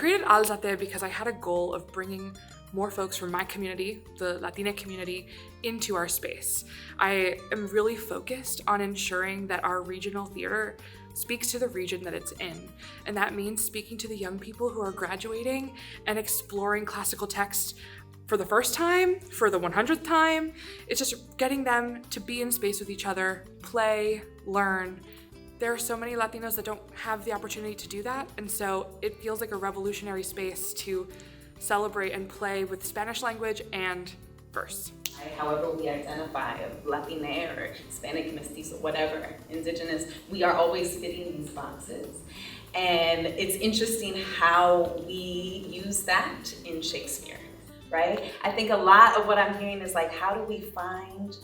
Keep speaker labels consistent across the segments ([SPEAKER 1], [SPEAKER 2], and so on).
[SPEAKER 1] created ÁLZATE because I had a goal of bringing more folks from my community, the Latina community, into our space. I am really focused on ensuring that our regional theater speaks to the region that it's in. And that means speaking to the young people who are graduating and exploring classical text for the first time, for the 100th time. It's just getting them to be in space with each other, play, learn. There are so many Latinos that don't have the opportunity to do that, and so it feels like a revolutionary space to celebrate and play with Spanish language and verse.
[SPEAKER 2] However we identify, Latine or Hispanic, Mestizo, whatever, Indigenous, we are always fitting these boxes. And it's interesting how we use that in Shakespeare, right? I think a lot of what I'm hearing is like, how do we find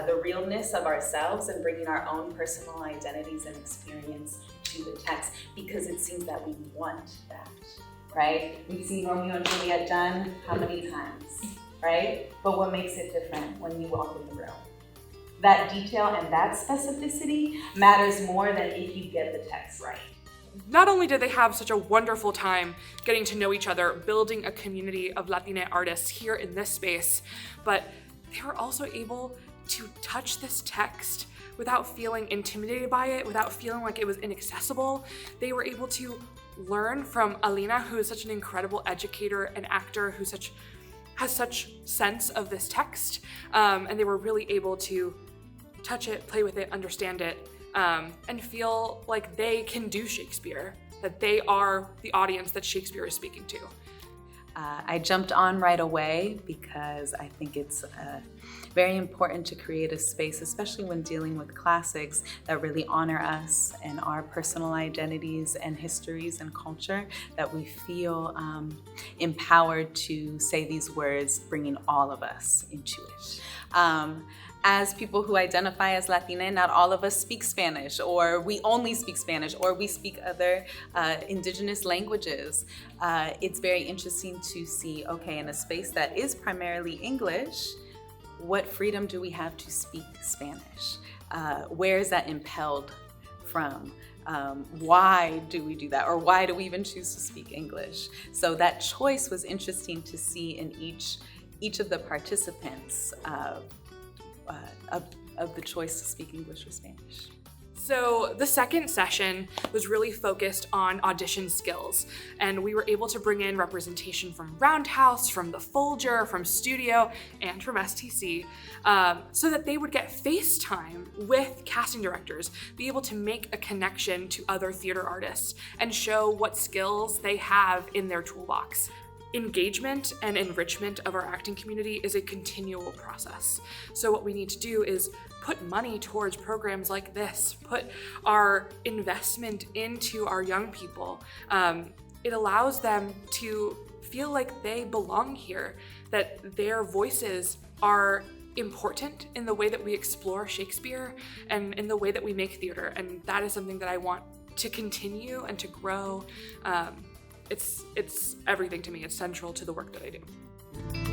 [SPEAKER 2] the realness of ourselves and bringing our own personal identities and experience to the text, because it seems that we want that, right? We've seen Romeo and Juliet done how many times, right? But what makes it different when you walk in the room? That detail and that specificity matters more than if you get the text right.
[SPEAKER 1] Not only did they have such a wonderful time getting to know each other, building a community of Latina artists here in this space, but they were also able to touch this text without feeling intimidated by it, without feeling like it was inaccessible. They were able to learn from Alina, who is such an incredible educator and actor who has such sense of this text, and they were really able to touch it, play with it, understand it, and feel like they can do Shakespeare, that they are the audience that Shakespeare is speaking to.
[SPEAKER 2] I jumped on right away because I think it's very important to create a space, especially when dealing with classics, that really honor us and our personal identities and histories and culture, that we feel empowered to say these words, bringing all of us into it. As people who identify as Latina, not all of us speak Spanish, or we only speak Spanish, or we speak other indigenous languages. It's very interesting to see, okay, in a space that is primarily English, what freedom do we have to speak Spanish? Where is that impelled from? Why do we do that? Or why do we even choose to speak English? So that choice was interesting to see in each of the participants of the choice to speak English or Spanish.
[SPEAKER 1] So the second session was really focused on audition skills, and we were able to bring in representation from Roundhouse, from the Folger, from Studio, and from STC, so that they would get face time with casting directors, be able to make a connection to other theater artists, and show what skills they have in their toolbox. Engagement and enrichment of our acting community is a continual process. So what we need to do is put money towards programs like this, put our investment into our young people. It allows them to feel like they belong here, that their voices are important in the way that we explore Shakespeare and in the way that we make theater. And that is something that I want to continue and to grow. It's everything to me. It's central to the work that I do.